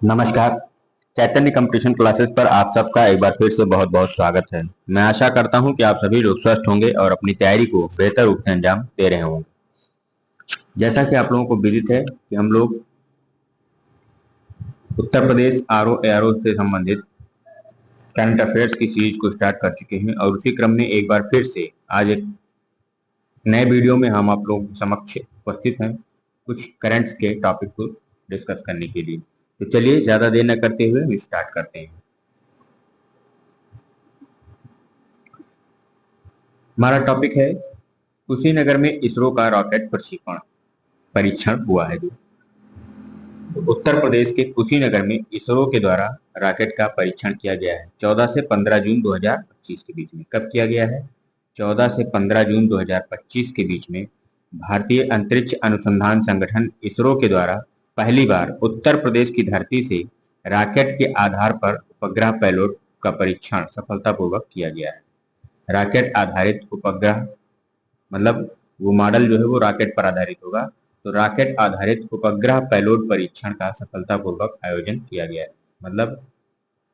नमस्कार। चैतन्य competition classes पर आप सबका एक बार फिर से बहुत बहुत स्वागत है। मैं आशा करता हूं कि आप सभी लोग स्वस्थ होंगे और अपनी तैयारी को बेहतर रूप से अंजाम दे रहे होंगे। जैसा कि आप लोगों को विदित है कि हम लोग उत्तर प्रदेश आरओ एआरओ से संबंधित करंट अफेयर्स की सीरीज को स्टार्ट कर चुके हैं और उसी क्रम में एक बार फिर से आज एक नए वीडियो में हम आप लोगों के समक्ष उपस्थित हैं कुछ करंट्स के टॉपिक को डिस्कस करने के लिए। तो चलिए ज्यादा देर न करते हुए हम स्टार्ट करते हैं। हमारा टॉपिक है कुशीनगर में इसरो का रॉकेट प्रक्षेपण परीक्षण हुआ है। उत्तर प्रदेश के कुशीनगर में इसरो के द्वारा रॉकेट का परीक्षण किया गया है 14 से 15 जून 2025 के बीच में। कब किया गया है? 14 से 15 जून 2025 के बीच में भारतीय अंतरिक्ष अनुसंधान संगठन इसरो के द्वारा पहली बार उत्तर प्रदेश की धरती से रॉकेट के आधार पर उपग्रह पेलोड का परीक्षण सफलतापूर्वक किया गया है। रॉकेट आधारित उपग्रह मतलब वो मॉडल जो है वो रॉकेट पर आधारित होगा। तो रॉकेट आधारित उपग्रह पेलोड परीक्षण का सफलतापूर्वक आयोजन किया गया है, मतलब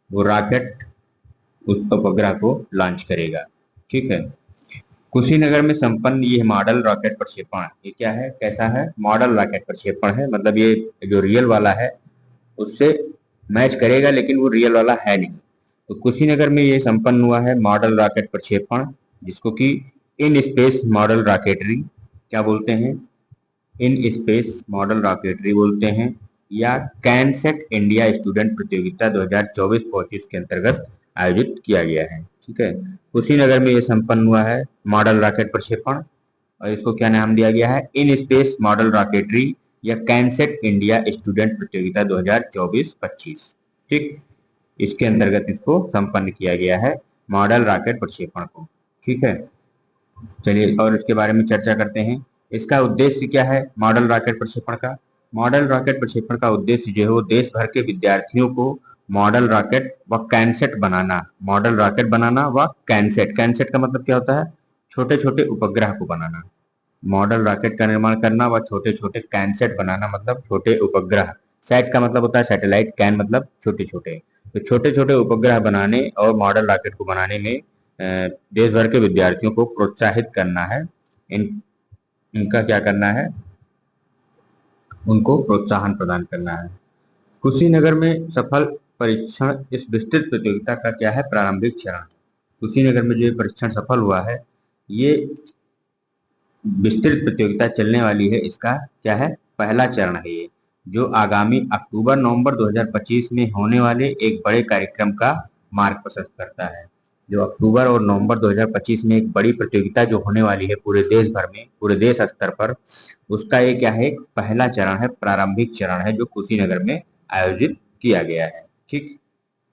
वो रॉकेट उस उपग्रह को लॉन्च करेगा। ठीक है। कुशीनगर में संपन्न ये मॉडल रॉकेट प्रक्षेपण, ये क्या है, कैसा है? मॉडल रॉकेट प्रक्षेपण है, मतलब ये जो रियल वाला है उससे मैच करेगा लेकिन वो रियल वाला है नहीं। तो कुशीनगर में ये संपन्न हुआ है मॉडल रॉकेट प्रक्षेपण, जिसको कि इन स्पेस मॉडल रॉकेटरी क्या बोलते हैं? इन स्पेस मॉडल रॉकेटरी बोलते हैं, या कैनसेट इंडिया स्टूडेंट प्रतियोगिता 2024-25 के अंतर्गत आयोजित किया गया है। ठीक है। कुशीनगर में ये संपन्न हुआ है मॉडल रॉकेट प्रक्षेपण और इसको क्या नाम दिया गया है? इन स्पेस मॉडल रॉकेटरी या कैनसेट इंडिया स्टूडेंट प्रतियोगिता 2024-25। ठीक, इसके अंतर्गत इसको संपन्न किया गया है मॉडल रॉकेट प्रक्षेपण को। ठीक है। चलिए और इसके बारे में चर्चा करते हैं। इसका उद्देश्य क्या है मॉडल रॉकेट प्रक्षेपण का? मॉडल रॉकेट प्रक्षेपण का उद्देश्य जो है वो देश भर के विद्यार्थियों को मॉडल रॉकेट व कैनसेट बनाना, मॉडल रॉकेट बनाना व कैनसेट, कैनसेट का मतलब क्या होता है? छोटे छोटे उपग्रह को बनाना। मॉडल रॉकेट का निर्माण करना व छोटे छोटे कैनसेट बनाना मतलब छोटे उपग्रह। सेट का मतलब होता है सैटेलाइट, कैन मतलब छोटे छोटे। तो छोटे छोटे उपग्रह बनाने और मॉडल रॉकेट को बनाने में देश भर के विद्यार्थियों को प्रोत्साहित करना है। इनका क्या करना है? उनको प्रोत्साहन प्रदान करना है। कुशीनगर में सफल परीक्षण, इस विस्तृत प्रतियोगिता का क्या है? प्रारंभिक चरण। कुशीनगर में जो परीक्षण सफल हुआ है, ये विस्तृत प्रतियोगिता चलने वाली है, इसका क्या है? पहला चरण है ये, जो आगामी अक्टूबर-नवंबर 2025 में होने वाले एक बड़े कार्यक्रम का मार्ग प्रशस्त करता है। जो अक्टूबर और नवंबर 2025 में एक बड़ी प्रतियोगिता जो होने वाली है पूरे देश भर में, पूरे देश स्तर पर, उसका ये क्या है? एक पहला चरण है, प्रारंभिक चरण है, जो कुशीनगर में आयोजित किया गया है। ठीक,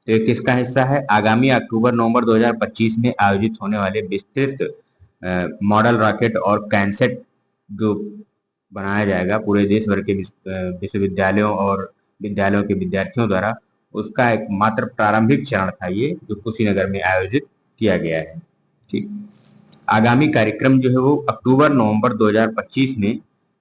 तो ये किसका हिस्सा है? आगामी अक्टूबर-नवंबर 2025 में आयोजित होने वाले विस्तृत मॉडल रॉकेट और कैनसेट जो बनाया जाएगा पूरे देश भर के विश्वविद्यालयों और विद्यालयों के विद्यार्थियों द्वारा, उसका एक मात्र प्रारंभिक चरण था ये, जो कुशीनगर में आयोजित किया गया है। ठीक, आगामी कार्यक्रम जो है वो अक्टूबर-नवंबर 2025 में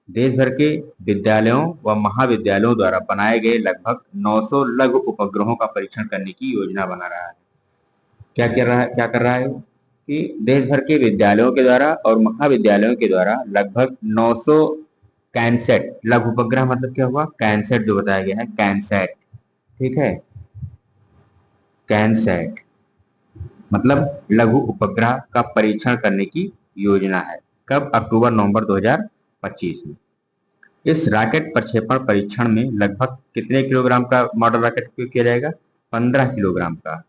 देश भर के विद्यालयों व महाविद्यालयों द्वारा बनाए गए लगभग 900 लघु उपग्रहों का परीक्षण करने की योजना बना रहा है। क्या कर रहा है कि देश भर के विद्यालयों के द्वारा और महाविद्यालयों के द्वारा लगभग 900 कैनसेट, लघु उपग्रह मतलब क्या हुआ? कैनसेट जो बताया गया है, कैनसेट। ठीक है, कैनसेट मतलब लघु उपग्रह का परीक्षण करने की योजना है। कब? अक्टूबर-नवंबर 2025 में। इस रॉकेट प्रक्षेपण परीक्षण में लगभग कितने किलोग्राम का मॉडल रॉकेट उपयोग किया जाएगा? 15 किलोग्राम का।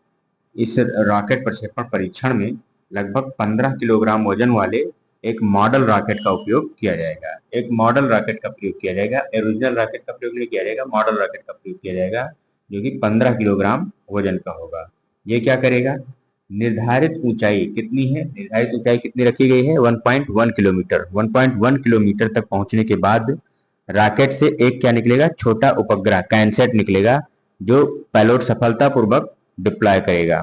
इस रॉकेट प्रक्षेपण परीक्षण में लगभग 15 किलोग्राम वजन वाले एक मॉडल रॉकेट का उपयोग किया जाएगा। एक मॉडल रॉकेट का प्रयोग किया जाएगा, ओरिजिनल रॉकेट का प्रयोग नहीं किया जाएगा, मॉडल रॉकेट का प्रयोग किया जाएगा, जो कि 15 किलोग्राम वजन का होगा। ये क्या करेगा? निर्धारित ऊंचाई कितनी है? निर्धारित ऊंचाई कितनी रखी गई है? 1.1 किलोमीटर। 1.1 किलोमीटर तक पहुंचने के बाद रॉकेट से एक क्या निकलेगा? छोटा उपग्रह, कैनसेट निकलेगा, जो पेलोड सफलतापूर्वक डिप्लॉय करेगा।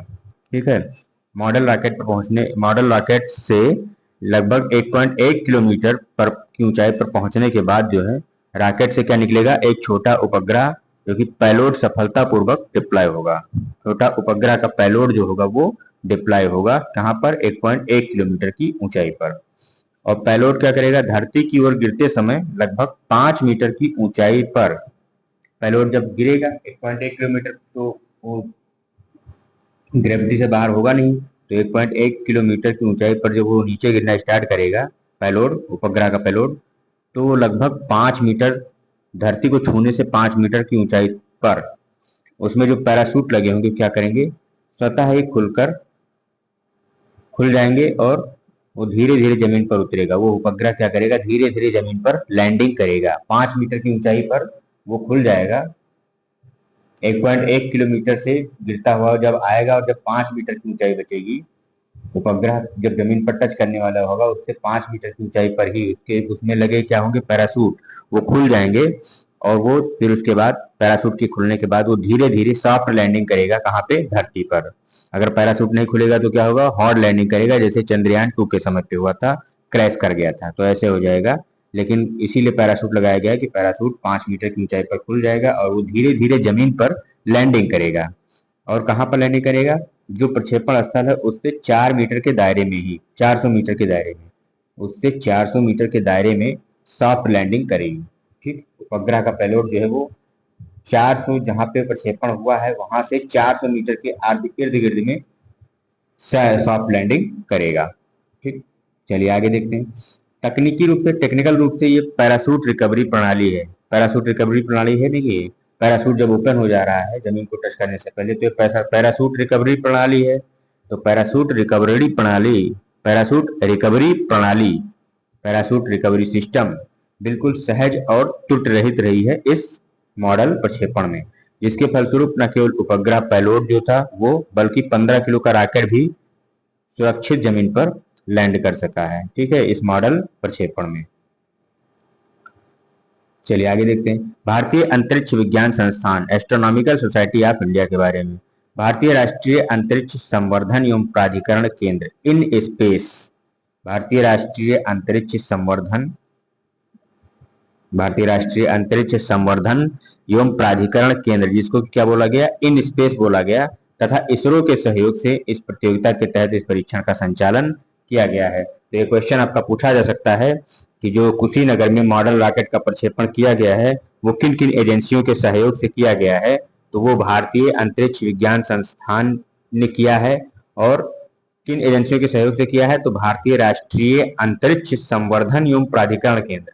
ठीक है। मॉडल रॉकेट से लगभग 1.1 किलोमीटर पर की ऊंचाई पर पहुंचने के बाद जो है रॉकेट से क्या निकलेगा? एक छोटा उपग्रह, जो कि पेलोड सफलतापूर्वक डिप्लॉय होगा। छोटा उपग्रह का पेलोड जो होगा वो डिप्लॉय होगा कहां पर? 1.1 किलोमीटर की ऊंचाई पर। और पेलोड क्या करेगा? धरती की ओर गिरते समय लगभग 5 मीटर की ऊंचाई पर पेलोड जब गिरेगा 1.1 किलोमीटर, तो वो ग्रेविटी से बाहर होगा नहीं, तो 1.1 किलोमीटर की ऊंचाई पर जब वो नीचे गिरना स्टार्ट करेगा पेलोड, उपग्रह का पेलोड, तो वो लगभग 5 मीटर, धरती को छूने से 5 मीटर की ऊंचाई पर उसमें जो पैराशूट लगे होंगे क्या करेंगे? स्वतः ही खुल जाएंगे और वो धीरे धीरे जमीन पर उतरेगा। वो उपग्रह क्या करेगा? धीरे धीरे जमीन पर लैंडिंग करेगा। 5 मीटर की ऊंचाई पर वो खुल जाएगा, 1.1 किलोमीटर से गिरता हुआ जब आएगा और जब 5 मीटर की ऊंचाई बचेगी, उपग्रह जब जमीन पर टच करने वाला होगा उससे 5 मीटर की ऊंचाई पर ही उसमें लगे क्या होंगे? पैराशूट, वो खुल जाएंगे और वो फिर उसके बाद पैराशूट के खुलने के बाद वो धीरे धीरे सॉफ्ट लैंडिंग करेगा कहाँ पे? धरती पर। अगर पैराशूट नहीं खुलेगा तो क्या होगा? हार्ड लैंडिंग करेगा, जैसे चंद्रयान 2 के समय पे हुआ था, क्रैश कर गया था, तो ऐसे हो जाएगा। लेकिन इसीलिए पैराशूट लगाया गया है कि पैराशूट 5 मीटर की ऊंचाई पर खुल जाएगा और वो धीरे धीरे जमीन पर लैंडिंग करेगा। और कहाँ पर लैंडिंग करेगा? जो प्रक्षेपण स्थल है उससे 4 मीटर के दायरे में ही, 400 मीटर के दायरे में, उससे 400 मीटर के दायरे में सॉफ्ट लैंडिंग करेगी। ठीक, उपग्रह का पेलोड जो है वो 400, जहां पे प्रक्षेपण हुआ है वहां से 400 मीटर के इर्द गिर्द में सॉफ्ट लैंडिंग करेगा। ठीक, चलिए आगे देखते हैं। तकनीकी रूप से, टेक्निकल रूप से ये पैराशूट रिकवरी प्रणाली है। पैराशूट रिकवरी प्रणाली है, देखिए पैराशूट जब ओपन हो जा रहा है जमीन को टच करने से पहले, तो ये पैराशूट रिकवरी प्रणाली है। तो पैराशूट रिकवरी प्रणाली, पैराशूट रिकवरी प्रणाली, पैराशूट रिकवरी सिस्टम बिल्कुल सहज और त्रुटि रहित रही है इस मॉडल प्रक्षेपण में, जिसके फलस्वरूप न केवल उपग्रह पेलोड जो था वो, बल्कि 15 किलो का रॉकेट भी सुरक्षित जमीन पर लैंड कर सका है। ठीक है, इस मॉडल प्रक्षेपण में। चलिए आगे देखते हैं। भारतीय अंतरिक्ष विज्ञान संस्थान, एस्ट्रोनॉमिकल सोसाइटी ऑफ इंडिया के बारे में। भारतीय राष्ट्रीय अंतरिक्ष संवर्धन एवं प्राधिकरण केंद्र, इन स्पेस, भारतीय राष्ट्रीय अंतरिक्ष संवर्धन, भारतीय राष्ट्रीय अंतरिक्ष संवर्धन एवं प्राधिकरण केंद्र, जिसको क्या बोला गया? इन स्पेस बोला गया, तथा इसरो के सहयोग से इस प्रतियोगिता के तहत इस परीक्षण का संचालन किया गया है। तो ये क्वेश्चन आपका पूछा जा सकता है कि जो कुशीनगर में मॉडल रॉकेट का प्रक्षेपण किया गया है वो किन किन एजेंसियों के सहयोग से किया गया है? तो वो भारतीय अंतरिक्ष विज्ञान संस्थान ने किया है। और किन एजेंसियों के सहयोग से किया है? तो भारतीय राष्ट्रीय अंतरिक्ष संवर्धन एवं प्राधिकरण केंद्र,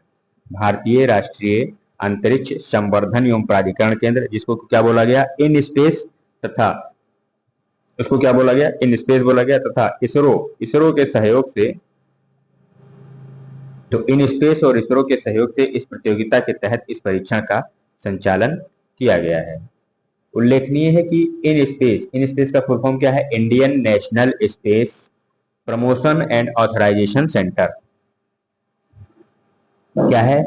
भारतीय राष्ट्रीय अंतरिक्ष संवर्धन एवं प्राधिकरण केंद्र, जिसको क्या बोला गया? इन स्पेस, तथा इसको क्या बोला गया? इन स्पेस बोला गया, तथा इसरो के सहयोग से, तो इन स्पेस और इसरो के सहयोग से इस प्रतियोगिता के तहत इस परीक्षण का संचालन किया गया है। उल्लेखनीय है कि इन स्पेस का फुल फॉर्म क्या है? Indian National Space Promotion and Authorisation Centre. क्या है?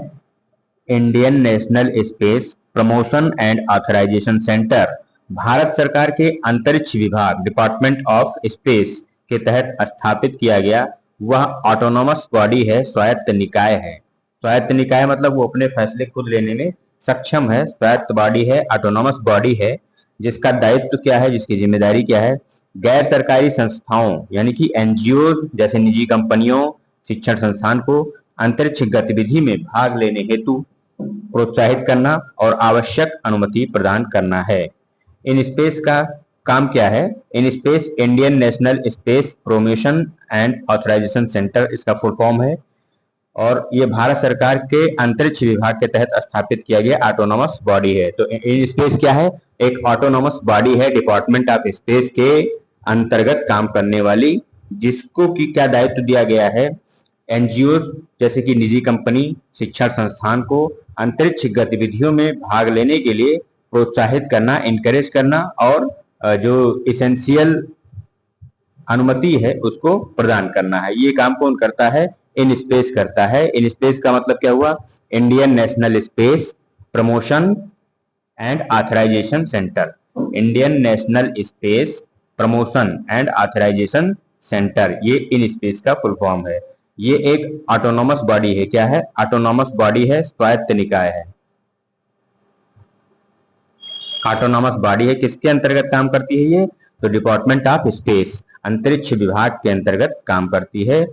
Indian National Space Promotion and Authorisation Centre Bharat सरकार के अंतरिक्ष विभाग, डिपार्टमेंट ऑफ स्पेस के तहत स्थापित किया गया वह ऑटोनोमस बॉडी है, स्वायत्त निकाय है। स्वायत्त निकाय मतलब वो अपने फैसले खुद लेने में सक्षम है, स्वायत्त बॉडी है, ऑटोनोमस बॉडी है, जिसका दायित्व क्या है, जिसकी जिम्मेदारी क्या है? गैर सरकारी संस्थाओं यानी कि एनजीओ जैसे निजी कंपनियों, शिक्षण संस्थान को अंतरिक्ष गतिविधि में भाग लेने हेतु प्रोत्साहित करना और आवश्यक अनुमति प्रदान करना है। इन स्पेस का काम क्या है? IN space Indian National Space Promotion and Authorisation Centre इसका फुल फॉर्म है, और ये भारत सरकार के अंतरिक्ष विभाग के तहत स्थापित किया गया ऑटोनोमस बॉडी है। तो इन स्पेस क्या है? एक ऑटोनोमस बॉडी है, डिपार्टमेंट ऑफ स्पेस के अंतर्गत काम करने वाली, जिसको की क्या दायित्व दिया गया है? एनजीओ जैसे कि निजी कंपनी, शिक्षण संस्थान को अंतरिक्ष गतिविधियों में भाग लेने के लिए प्रोत्साहित करना, इनकरेज करना, और जो इसेंशियल अनुमति है उसको प्रदान करना है। ये काम कौन करता है? इन स्पेस करता है। इन स्पेस का मतलब क्या हुआ? Indian National Space Promotion and Authorisation Centre, Indian National Space Promotion and Authorisation Centre, ये इन स्पेस का फुल फॉर्म है। ये एक ऑटोनोमस बॉडी है। क्या है? ऑटोनोमस बॉडी है, स्वायत्त निकाय है, ऑटोनॉमस बॉडी है, किसके अंतर्गत काम करती है ये? तो डिपार्टमेंट ऑफ स्पेस, अंतरिक्ष विभाग के अंतर्गत काम करती है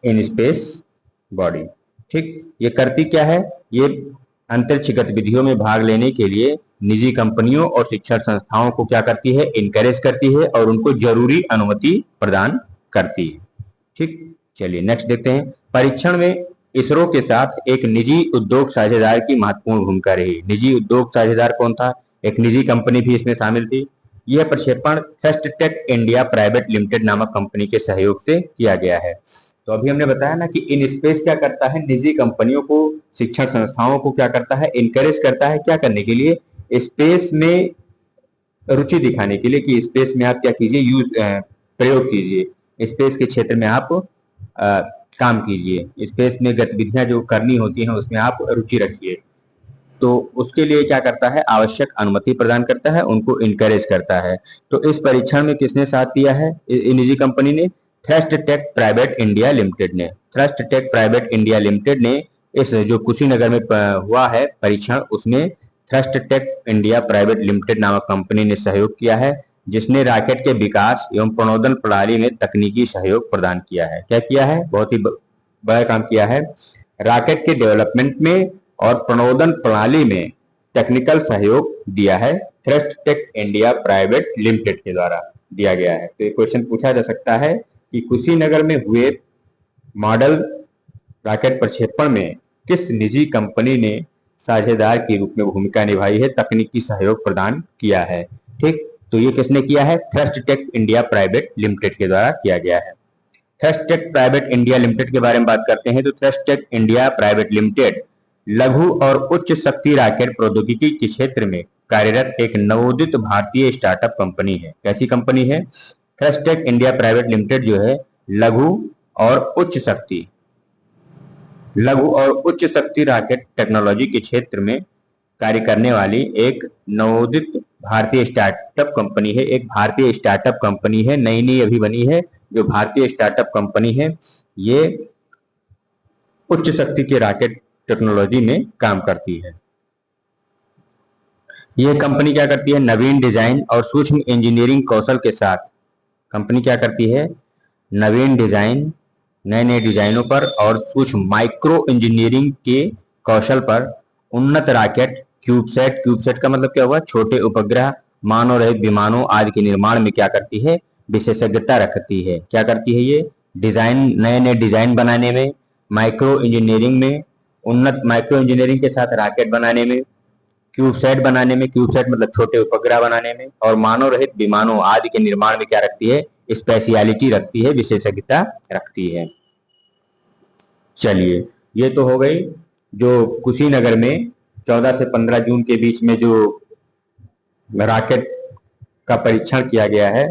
इन स्पेस बॉडी। ठीक, ये करती क्या है? ये अंतरिक्ष गतिविधियों में भाग लेने के लिए निजी कंपनियों और शिक्षण संस्थाओं को क्या करती है? इनकरेज करती है और उनको जरूरी अनुमति प्रदान करती है। ठीक, चलिए नेक्स्ट देखते हैं। परीक्षण में इसरो के साथ एक निजी उद्योग साझेदार की महत्वपूर्ण भूमिका रही। निजी उद्योग साझेदार कौन था? एक निजी कंपनी भी इसमें शामिल थी। यह प्रक्षेपण Thrust Tech India Private Limited नामक कंपनी के सहयोग से किया गया है। तो अभी हमने बताया ना कि इन स्पेस क्या करता है? निजी कंपनियों को, शिक्षण संस्थाओं को क्या करता है? इनकरेज करता है। क्या करने के लिए? स्पेस में रुचि दिखाने के लिए कि स्पेस में आप क्या कीजिए? प्रयोग कीजिए, स्पेस के क्षेत्र में आप काम कीजिए, स्पेस में गतिविधियां जो करनी होती हैं उसमें आप रुचि रखिए। तो उसके लिए क्या करता है? आवश्यक अनुमति प्रदान करता है, उनको इनकरेज करता है। तो इस परीक्षण में किसने साथ दिया है? निजी कंपनी ने, Thrust Tech Private India Limited ने। Thrust Tech Private India Limited ने इस जो कुशीनगर में हुआ है परीक्षण, उसमें Thrust Tech India Private Limited नामक कंपनी ने सहयोग किया है, जिसने रॉकेट के विकास एवं प्रणोदन प्रणाली में तकनीकी सहयोग प्रदान किया है। क्या किया है? बहुत ही बड़ा काम किया है। रॉकेट के डेवलपमेंट में और प्रणोदन प्रणाली में टेक्निकल सहयोग दिया है, Thrust Tech India Private Limited के द्वारा दिया गया है। तो ये क्वेश्चन पूछा जा सकता है कि कुशीनगर में हुए मॉडल रॉकेट प्रक्षेपण में किस निजी कंपनी ने साझेदार के रूप में भूमिका निभाई है, तकनीकी सहयोग प्रदान किया है। ठीक, तो ये किसने किया है? Thrust Tech India Private Limited के द्वारा किया गया है। Thrust Tech Private India Limited के बारे में बात करते हैं तो Thrust Tech India Private Limited लघु और उच्च शक्ति रॉकेट प्रौद्योगिकी के क्षेत्र में कार्यरत एक नवोदित भारतीय स्टार्टअप कंपनी है। कैसी कंपनी है? Thrust Tech India Private Limited जो है लघु और उच्च शक्ति रॉकेट टेक्नोलॉजी के क्षेत्र में कार्य करने वाली एक नवोदित भारतीय स्टार्टअप कंपनी है। एक भारतीय स्टार्टअप कंपनी है, नई नई अभी बनी है जो भारतीय स्टार्टअप कंपनी है। ये उच्च शक्ति के रॉकेट टेक्नोलॉजी में काम करती है। ये कंपनी क्या करती है? नवीन डिजाइन और सूक्ष्म इंजीनियरिंग कौशल के साथ कंपनी क्या करती है? नवीन डिजाइन, नए नए डिजाइनों पर और सूक्ष्म माइक्रो इंजीनियरिंग के कौशल पर उन्नत रॉकेट, क्यूबसैट, क्यूबसैट का मतलब क्या हुआ? छोटे उपग्रह, मानव रहित विमानों आदि के निर्माण में क्या करती है? विशेषज्ञता रखती है। क्या करती है ये? डिजाइन, नए नए डिजाइन बनाने में, माइक्रो इंजीनियरिंग में, उन्नत माइक्रो इंजीनियरिंग के साथ रॉकेट बनाने में, क्यूबसैट बनाने में, क्यूबसैट मतलब छोटे उपग्रह बनाने में, और मानव रहित विमानों आदि के निर्माण में क्या रखती है? स्पेशलिटी रखती है, विशेषज्ञता रखती है। चलिए, ये तो हो गई जो कुशीनगर में 14 से 15 जून के बीच में जो रॉकेट का परीक्षण किया गया है,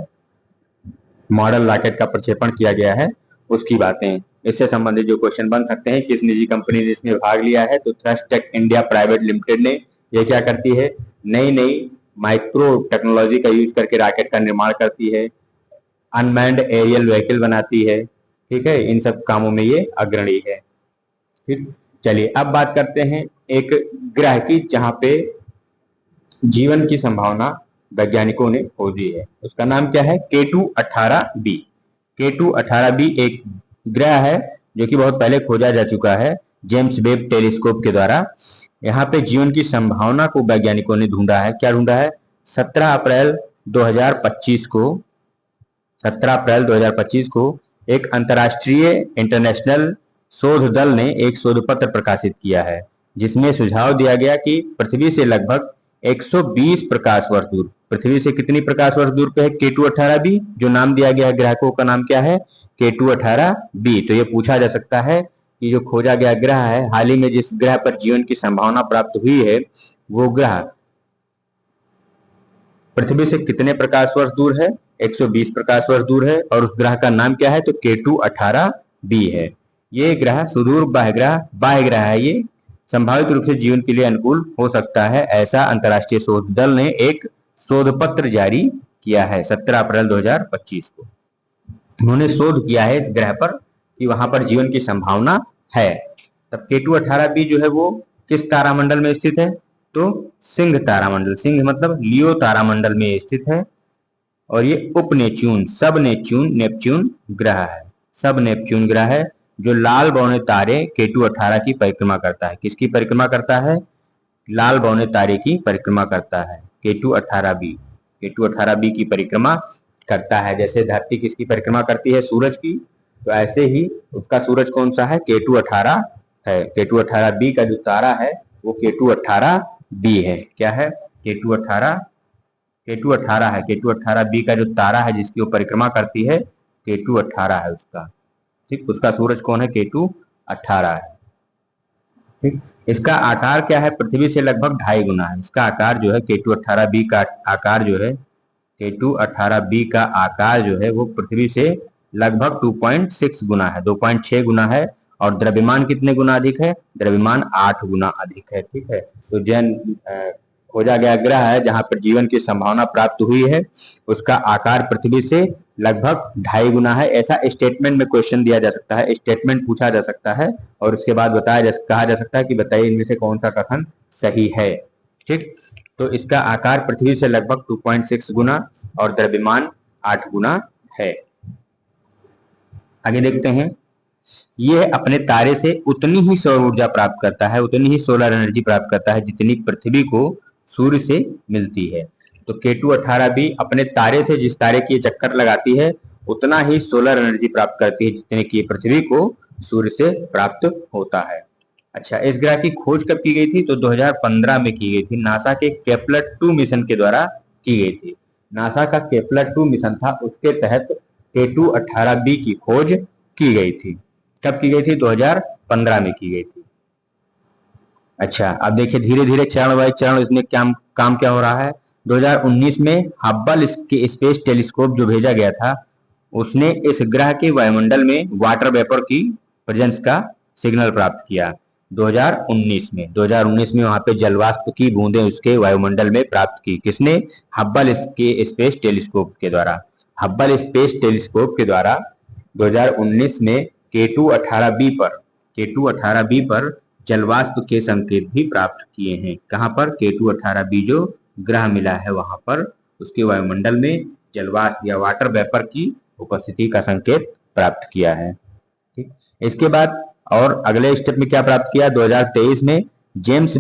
मॉडल रॉकेट का प्रक्षेपण किया गया है, उसकी बातें। इससे संबंधित जो क्वेश्चन बन सकते हैं, किस निजी कंपनी ने इसमें भाग लिया है? तो Thrust Tech India Private Limited ने। ये क्या करती है? नई नई माइक्रो टेक्नोलॉजी का यूज करके रॉकेट का निर्माण करती है, अनमैन्ड एरियल व्हीकल बनाती है। ठीक है, इन सब कामों में ये अग्रणी है। ठीक, चलिए अब बात करते हैं एक ग्रह की जहां पे जीवन की संभावना वैज्ञानिकों ने खोजी है। उसका नाम क्या है? K2-18b। K2-18b एक ग्रह है जो कि बहुत पहले खोजा जा चुका है जेम्स वेब टेलीस्कोप के द्वारा। यहाँ पे जीवन की संभावना को वैज्ञानिकों ने ढूंढा है। क्या ढूंढा है? 17 अप्रैल 2025 को एक अंतर्राष्ट्रीय इंटरनेशनल शोध दल ने एक शोध पत्र प्रकाशित किया है, जिसमें सुझाव दिया गया कि पृथ्वी से लगभग 120 प्रकाश वर्ष दूर, पृथ्वी से कितनी प्रकाश वर्ष दूर पे है K2-18b? जो नाम दिया गया है ग्रह का नाम क्या है? K2-18b। तो ये पूछा जा सकता है कि जो खोजा गया ग्रह है, हाल ही में जिस ग्रह पर जीवन की संभावना प्राप्त हुई है, वो ग्रह पृथ्वी से कितने प्रकाश वर्ष दूर है? 120 प्रकाश वर्ष दूर है। और उस ग्रह का नाम क्या है? तो K2-18b है। ये ग्रह सुदूर बाह्य ग्रह है। ये संभावित रूप से जीवन के लिए अनुकूल हो सकता है, ऐसा अंतर्राष्ट्रीय शोध दल ने एक शोध पत्र जारी किया है 17 अप्रैल 2025 को। उन्होंने शोध किया है इस ग्रह पर कि वहां पर जीवन की संभावना है। तब K2-18b जो है वो किस तारामंडल में स्थित है? तो सिंह तारामंडल, सिंह मतलब लियो तारामंडल में स्थित है। और ये उप नेपच्यून, सब नेपच्यून, नेपच्यून ग्रह है, सब नेपच्यून ग्रह है जो लाल बौने तारे केटू 18 की परिक्रमा करता है। किसकी परिक्रमा करता है? लाल बौने तारे की परिक्रमा करता है, केटू 18b, केटू 18b की परिक्रमा करता है। जैसे धरती किसकी परिक्रमा करती है? सूरज की। तो ऐसे ही उसका सूरज कौन सा है? केटू 18 है। केटू 18b का जो तारा है वो केटू 18b है। क्या है? केटू 18, केटू 18 है। केटू 18b का जो तारा है जिसकी वो परिक्रमा करती है, केटू 18 है उसका। ठीक, उसका सूरज कौन है? केटू 18 है। ठीक, इसका आकार क्या है? पृथ्वी से लगभग 2.5 गुना है इसका आकार जो है। केटू 18b का आकार जो है, केटू 18b का आकार जो है वो पृथ्वी से लगभग 2.6 गुना है, 2.6 गुना है। और द्रव्यमान कितने गुना अधिक है? द्रव्यमान 8 गुना अधिक है। ठीक है, तो जैन खोजा गया ग्रह है जहां पर जीवन की संभावना प्राप्त हुई है, उसका आकार पृथ्वी से लगभग 2.5 गुना है। ऐसा स्टेटमेंट में क्वेश्चन दिया जा सकता है, स्टेटमेंट पूछा जा सकता है और उसके बाद कहा जा सकता है कि बताइए इनमें से कौन सा कथन सही है। ठीक, तो इसका आकार पृथ्वी से लगभग 2.6 गुना और द्रव्यमान 8 गुना है। आगे देखते हैं, यह अपने तारे से उतनी ही सौर ऊर्जा प्राप्त करता है, उतनी ही सोलर एनर्जी प्राप्त करता है जितनी पृथ्वी को सूर्य से मिलती है। तो केटू 18b अपने तारे से, जिस तारे की चक्कर लगाती है, उतना ही सोलर एनर्जी प्राप्त करती है जितने की पृथ्वी को सूर्य से प्राप्त होता है। अच्छा, इस ग्रह की खोज कब की गई थी? तो 2015 में की गई थी, नासा के केपलर 2 मिशन के द्वारा की गई थी। नासा का केपलर 2 मिशन था, उसके तहत केटू 18b की खोज की गई थी। कब की गई थी? 2015 में की गई थी। अच्छा, अब देखिए धीरे धीरे चरण बाय चरण इसमें काम क्या हो रहा है। 2019 में हब्बल स्पेस टेलीस्कोप जो भेजा गया था, उसने इस ग्रह के वायुमंडल में वाटर वेपर की प्रेजेंस का सिग्नल प्राप्त किया। 2019 में वहां पे जलवाष्प की बूंदें उसके वायुमंडल में प्राप्त की। किसने? हब्बल स्पेस टेलीस्कोप के द्वारा। हब्बल स्पेस टेलीस्कोप के द्वारा 2019 में केटू 18b पर जलवाष्प के संकेत भी प्राप्त किए हैं। कहां पर? केटू 18b जो ग्रह मिला है वहां पर उसके वायुमंडल में जलवाष्प या वाटर वेपर की उपस्थिति का संकेत प्राप्त किया है। ठीक, इसके बाद और अगले स्टेप में क्या प्राप्त किया? 2023 में जेम्स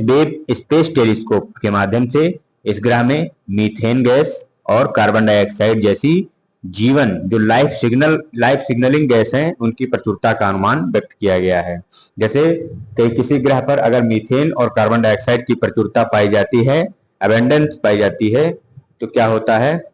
वेब स्पेस टेलीस्कोप के माध्यम से इस ग्रह में मीथेन गैस और कार्बन डाइऑक्साइड जैसी जीवन जो लाइफ सिग्नलिंग गैस हैं उनकी प्रचुरता का अनुमान व्यक्त किया गया है। जैसे किसी ग्रह पर अगर मीथेन और कार्बन डाइऑक्साइड की प्रचुरता पाई जाती है, अबेंडेंस पाई जाती है, तो क्या होता है?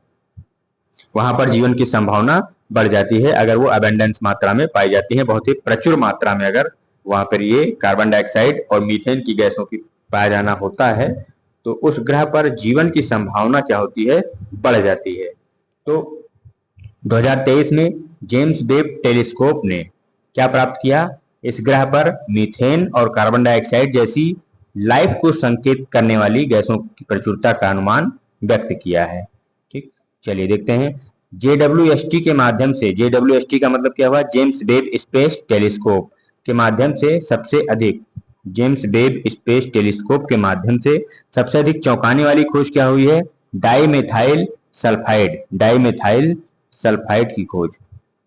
वहां पर जीवन की संभावना बढ़ जाती है। अगर वो अबेंडेंस मात्रा में पाई जाती है, बहुत ही प्रचुर मात्रा में अगर वहां पर ये कार्बन डाइऑक्साइड और मीथेन की गैसों की पाया जाना होता है, तो उस ग्रह पर जीवन की संभावना क्या होती है? बढ़ जाती है। तो 2023 में जेम्स वेब टेलीस्कोप ने क्या प्राप्त किया? इस ग्रह पर मीथेन और कार्बन डाइऑक्साइड जैसी लाइफ को संकेत करने वाली गैसों की प्रचुरता का अनुमान व्यक्त किया है। ठीक, चलिए देखते हैं। JWST के माध्यम से, JWST का मतलब क्या हुआ? जेम्स वेब स्पेस टेलीस्कोप के माध्यम से सबसे अधिक, जेम्स वेब स्पेस टेलीस्कोप के माध्यम से सबसे अधिक चौंकाने वाली खोज क्या हुई है? डाइमेथाइल सल्फाइड की खोज,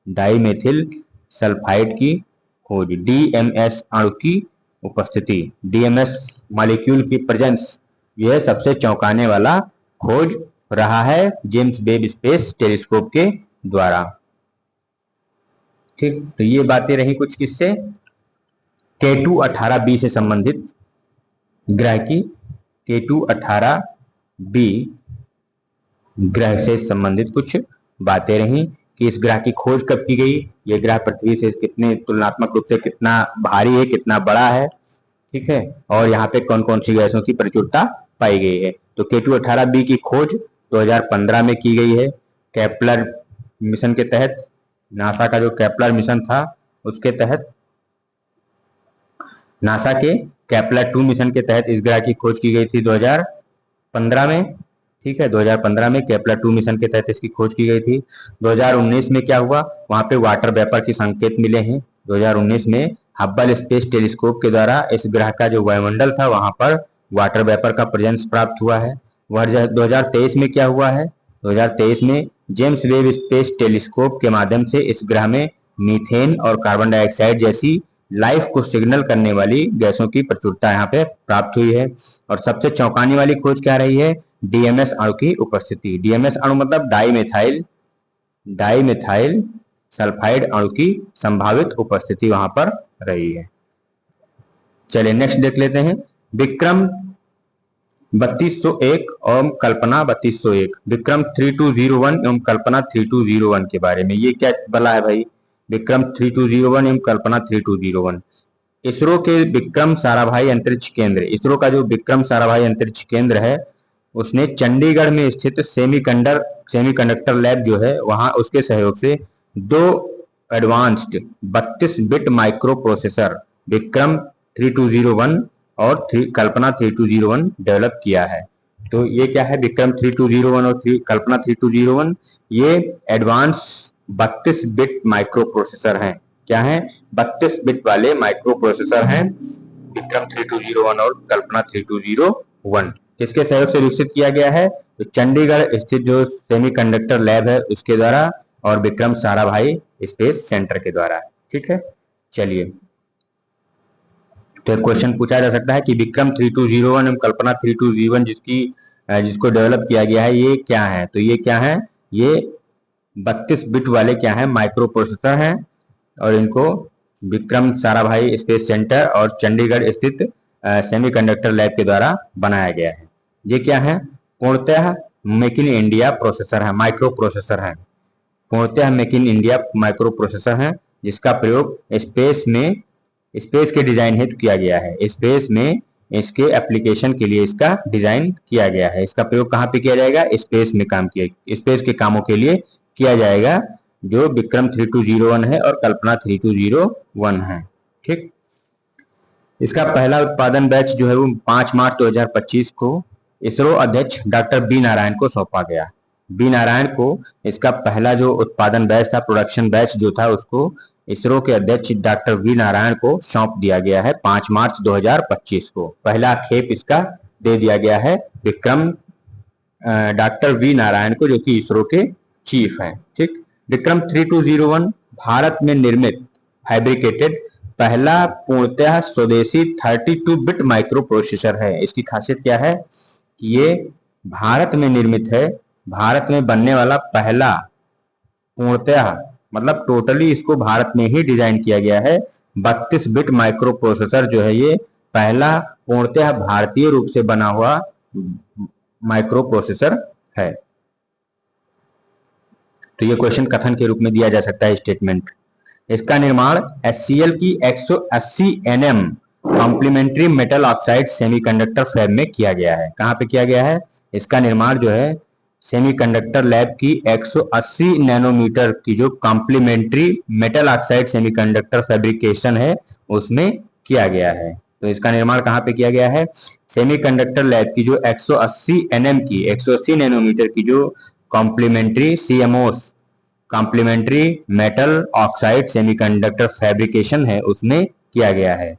डाइमेथिल सल्फाइड की खोज, DMS अणु की उपस्थिति, DMS मॉलिक्यूल की प्रेजेंस, यह सबसे चौंकाने वाला खोज रहा है जेम्स वेब स्पेस टेलीस्कोप के द्वारा। ठीक, तो ये बातें रही कुछ किससे? केटू 18b से संबंधित ग्रह की, केटू 18b ग्रह से संबंधित कुछ बातें रही कि इस ग्रह की खोज कब की गई, ये ग्रह पृथ्वी से कितने तुलनात्मक रूप से कितना भारी है, कितना बड़ा है। ठीक है, और यहाँ पे कौन कौन सी गैसों की प्रचुरता पाई गई है। तो केटू 18b की खोज 2015 में की गई है केपलर मिशन के तहत। नासा का जो केपलर मिशन था उसके तहत, नासा के केपलर 2 मिशन के तहत इस ग्रह की खोज की गई थी 2015 में। ठीक है, 2015 में केपलर 2 मिशन के तहत इसकी खोज की गई थी। 2019 में क्या हुआ? वहां पे वाटर वेपर के संकेत मिले हैं। 2019 में हब्बल स्पेस टेलीस्कोप के द्वारा इस ग्रह का जो वायुमंडल था वहां पर वाटर वेपर का प्रेजेंस प्राप्त हुआ है। वह 2023 में क्या हुआ है, 2023 में जेम्स वेब स्पेस टेलीस्कोप के माध्यम से इस ग्रह में मीथेन और कार्बन डाइऑक्साइड जैसी लाइफ को सिग्नल करने वाली गैसों की प्रचुरता यहाँ पे प्राप्त हुई है। और सबसे चौंकाने वाली खोज क्या रही है, डीएमएस अणु की उपस्थिति। डीएमएस अणु मतलब डाई मिथाइल सल्फाइड अणु की संभावित उपस्थिति वहां पर रही है। चलिए नेक्स्ट देख लेते हैं, विक्रम 3201 एवं कल्पना 3201, विक्रम 3201 एवं कल्पना 3201 के बारे में। ये क्या बला है भाई, विक्रम 3201 एवं कल्पना 3201। इसरो के विक्रम साराभाई अंतरिक्ष केंद्र, इसरो का जो विक्रम साराभाई अंतरिक्ष केंद्र है उसने चंडीगढ़ में स्थित सेमीकंडक्टर लैब जो है वहां उसके सहयोग से दो advanced 32 bit micro processor Vikram 3201 और कल्पना 3201 डेवलप किया है। तो ये क्या है, विक्रम 3201 और कल्पना 3201, ये एडवांस 32 बिट माइक्रो प्रोसेसर हैं। क्या है, 32 बिट वाले माइक्रो प्रोसेसर हैं विक्रम 3201 और कल्पना 3201। किसके सहयोग से विकसित किया गया है, तो चंडीगढ़ स्थित जो सेमीकंडक्टर लैब है उसके द्वारा और विक्रम साराभाई स्पेस सेंटर के द्वारा। ठीक है, चलिए तो क्वेश्चन पूछा जा सकता है कि विक्रम 3201 एवं कल्पना 3201 जिसको डेवलप किया गया है ये क्या है, तो ये क्या है, ये 32 बिट वाले क्या है माइक्रो प्रोसेसर हैं और इनको विक्रम साराभाई स्पेस सेंटर और चंडीगढ़ स्थित सेमीकंडक्टर लैब के द्वारा बनाया गया है। ये क्या है, पूर्णतः मेक इन इंडिया प्रोसेसर है, माइक्रो प्रोसेसर है, पूर्णतः make in India micro processor है जिसका प्रयोग स्पेस के डिजाइन हेतु किया गया है। स्पेस में इसके एप्लीकेशन के लिए इसका डिजाइन किया गया है। इसका प्रयोग कहाँ पे किया जाएगा, स्पेस के कामों के लिए किया जाएगा, जो विक्रम 3201 है और कल्पना 3201 है। ठीक, इसका पहला उत्पादन बैच जो है वो 5 मार्च 2025 को इसरो अध्यक्ष डॉक्टर बी नारायण को सौंपा गया। बी नारायण को इसका पहला जो उत्पादन बैच था, प्रोडक्शन बैच जो था, उसको इसरो के अध्यक्ष डॉक्टर वी नारायण को सौंप दिया गया है 5 मार्च 2025 को। पहला खेप इसका दे दिया गया है विक्रम डॉक्टर वी नारायण को, जो कि इसरो के चीफ हैं। ठीक, विक्रम 3201 भारत में निर्मित फैब्रिकेटेड पहला पूर्णतः स्वदेशी 32 बिट माइक्रो प्रोसेसर है। इसकी खासियत क्या है कि ये भारत में निर्मित है, भारत में बनने वाला पहला पूर्णतः मतलब टोटली इसको भारत में ही डिजाइन किया गया है 32 बिट माइक्रो प्रोसेसर जो है ये पहला पूर्णतः भारतीय रूप से बना हुआ माइक्रो प्रोसेसर है। तो ये क्वेश्चन कथन के रूप में दिया जा सकता है स्टेटमेंट। इसका निर्माण HCL की 180 nm complementary metal oxide semiconductor fab में किया गया है। कहाँ पे किया गया है, इसका निर्माण जो है सेमीकंडक्टर लैब की 180 नैनोमीटर की जो complementary metal oxide semiconductor fabrication है उसमें किया गया है। तो इसका निर्माण कहाँ पे किया गया है, सेमीकंडक्टर लैब की जो 180 नैनोमीटर की जो complementary CMOS complementary metal oxide semiconductor fabrication है उसमें किया गया है।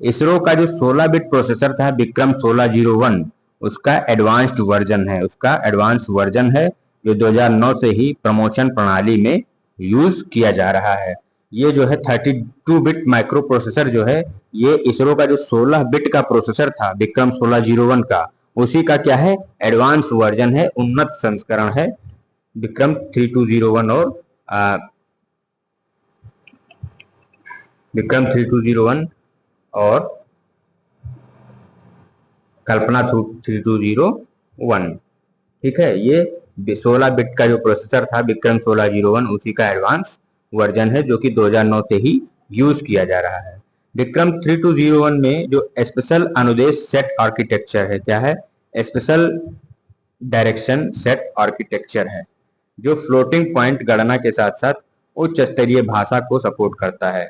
इसरो का जो 16 बिट प्रोसेसर था विक्रम 1601 उसका एडवांस्ड वर्जन है जो 2009 से ही प्रमोशन प्रणाली में यूज किया जा रहा है। ये जो है 32 बिट माइक्रो प्रोसेसर जो है ये इसरो का जो 16 बिट का प्रोसेसर था विक्रम 1601 का, उसी का क्या है एडवांस वर्जन है, उन्नत संस्करण है विक्रम 3201 और विक्रम 3201 और कल्पना 3201। ठीक है, ये 16 बिट का जो प्रोसेसर था विक्रम 1601 उसी का एडवांस वर्जन है जो कि 2009 से ही यूज किया जा रहा है। विक्रम 3201 में जो स्पेशल अनुदेश सेट आर्किटेक्चर है, क्या है, स्पेशल डायरेक्शन सेट आर्किटेक्चर है जो फ्लोटिंग पॉइंट गणना के साथ साथ उच्च स्तरीय भाषा को सपोर्ट करता है।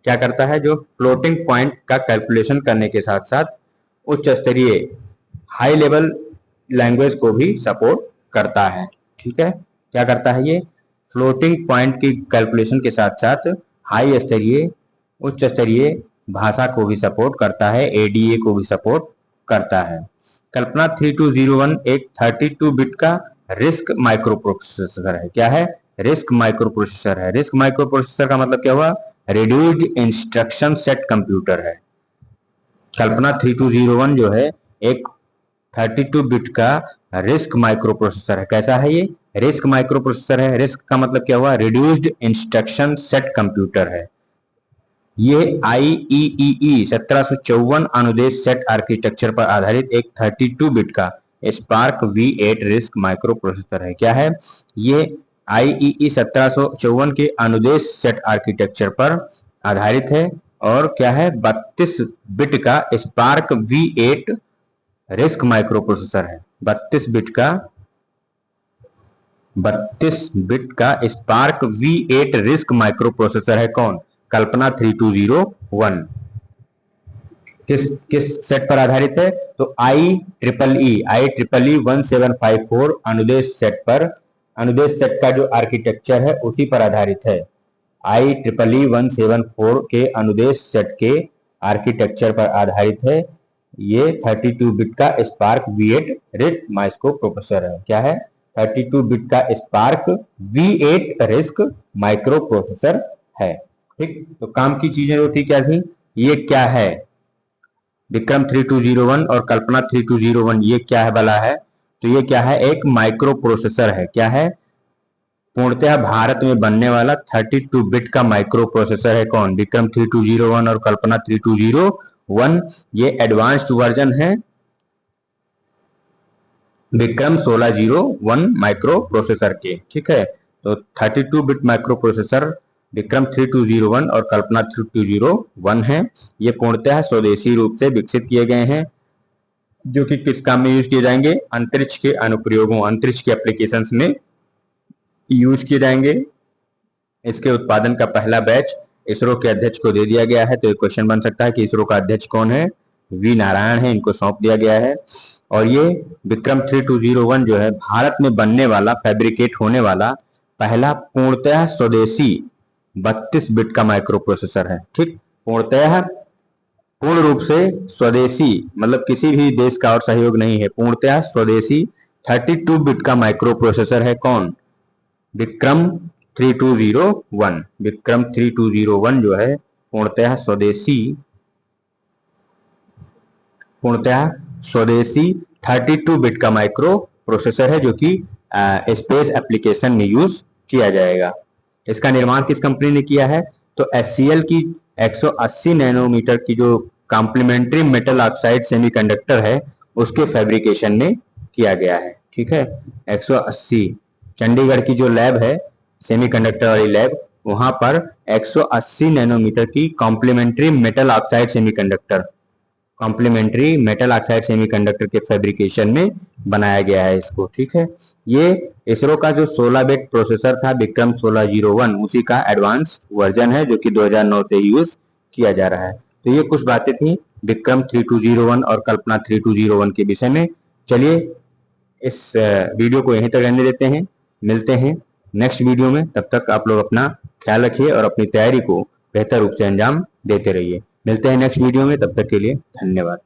क्या करता है, जो फ्लोटिंग पॉइंट का कैलकुलेशन करने के साथ साथ उच्च स्तरीय हाई लेवल लैंग्वेज को भी सपोर्ट करता है। ठीक है, क्या करता है, ये फ्लोटिंग पॉइंट की कैलकुलेशन के साथ साथ हाई स्तरीय उच्च स्तरीय भाषा को भी सपोर्ट करता है, एडीए को भी सपोर्ट करता है। कल्पना 3201 एक 32 बिट का रिस्क माइक्रो प्रोसेसर है। क्या है? रिस्क माइक्रो प्रोसेसर है। रिस्क माइक्रो प्रोसेसर का मतलब क्या हुआ? रिड्यूस्ड इंस्ट्रक्शन सेट कंप्यूटर है। कल्पना 3201 जो है एक 32 बिट का रिस्क माइक्रो प्रोसेसर है। कैसा है ये? रिस्क माइक्रो प्रोसेसर है। रिस्क का मतलब क्या हुआ? रिड्यूस्ड इंस्ट्रक्शन सेट कंप्यूटर है। ये IEEE 1754 अनुदेश सेट आर्किटेक्चर पर आधारित एक 32 बिट का spark V8 risk micro processor है। क्या है? ये IEEE 1754 के अनुदेश सेट आर्किटेक्चर पर आधारित है और क्या है? 32 बिट का spark V8 risk micro processor है। 32 बिट का spark V8 risk micro processor है। कौन? कल्पना 3201। किस सेट पर आधारित है? तो IEEE 1754 अनुदेश सेट पर, अनुदेश सेट का जो आर्किटेक्चर है उसी पर आधारित है। IEEE 174 के अनुदेश सेट के आर्किटेक्चर पर आधारित है। ये 32 बिट का spark V8 risk micro processor है। क्या है? 32 बिट का spark V8 risk micro processor है। ठीक, तो काम की चीजें जो थी क्या थी? ये क्या है? विक्रम 3201 और कल्पना 3201 ये क्या है बला है? तो ये क्या है? एक माइक्रो प्रोसेसर है। क्या है? पूर्णतः भारत में बनने वाला 32 बिट का माइक्रो प्रोसेसर है। कौन? विक्रम 3201 और कल्पना 3201। ये एडवांस्ड वर्जन है विक्रम 1601 माइक्रो प्रोसेसर के। ठीक है, तो 32 बिट माइक्रो प्रोसेसर विक्रम 3201 और कल्पना 3201 है। ये पूर्णतः स्वदेशी रूप से विकसित किए गए हैं, जो कि किस काम में यूज किए जाएंगे? अंतरिक्ष के अनुप्रयोगों, अंतरिक्ष के एप्लीकेशंस में यूज किए जाएंगे। इसके उत्पादन का पहला बैच इसरो के अध्यक्ष को दे दिया गया है। तो एक क्वेश्चन बन सकता है कि इसरो का अध्यक्ष कौन है? वी नारायण है, इनको सौंप दिया गया है। और ये विक्रम 3201 जो है भारत में बनने वाला, फैब्रिकेट होने वाला पहला पूर्णतः स्वदेशी 32 बिट का माइक्रो प्रोसेसर है। ठीक, पूर्णतः पूर्ण रूप से स्वदेशी, मतलब किसी भी देश का और सहयोग नहीं है, पूर्णतः स्वदेशी 32 बिट का माइक्रो प्रोसेसर है। कौन? विक्रम 3201। विक्रम 3201 जो है पूर्णतः स्वदेशी 32 बिट का माइक्रो प्रोसेसर है, जो कि स्पेस एप्लीकेशन में यूज किया जाएगा। इसका निर्माण किस कंपनी ने किया है? तो HCL की 180 नैनोमीटर की जो कॉम्प्लीमेंट्री मेटल ऑक्साइड सेमीकंडक्टर है उसके फैब्रिकेशन में किया गया है। ठीक है, 180 चंडीगढ़ की जो लैब है, सेमीकंडक्टर वाली लैब, वहां पर 180 नैनोमीटर की कॉम्प्लीमेंट्री मेटल ऑक्साइड सेमीकंडक्टर के फैब्रिकेशन में बनाया गया है इसको। ठीक है, ये इसरो का जो 16 बिट प्रोसेसर था विक्रम 1601, उसी का एडवांस वर्जन है, जो कि 2009 से यूज किया जा रहा है। तो ये कुछ बातें थी विक्रम 3201 और कल्पना 3201 के विषय में। चलिए इस वीडियो को यहीं तक रहने देते हैं, मिलते हैं नेक्स्ट वीडियो में। तब तक आप लोग अपना ख्याल रखिए और अपनी तैयारी को बेहतर रूप से अंजाम देते रहिए। मिलते हैं नेक्स्ट वीडियो में, तब तक के लिए धन्यवाद।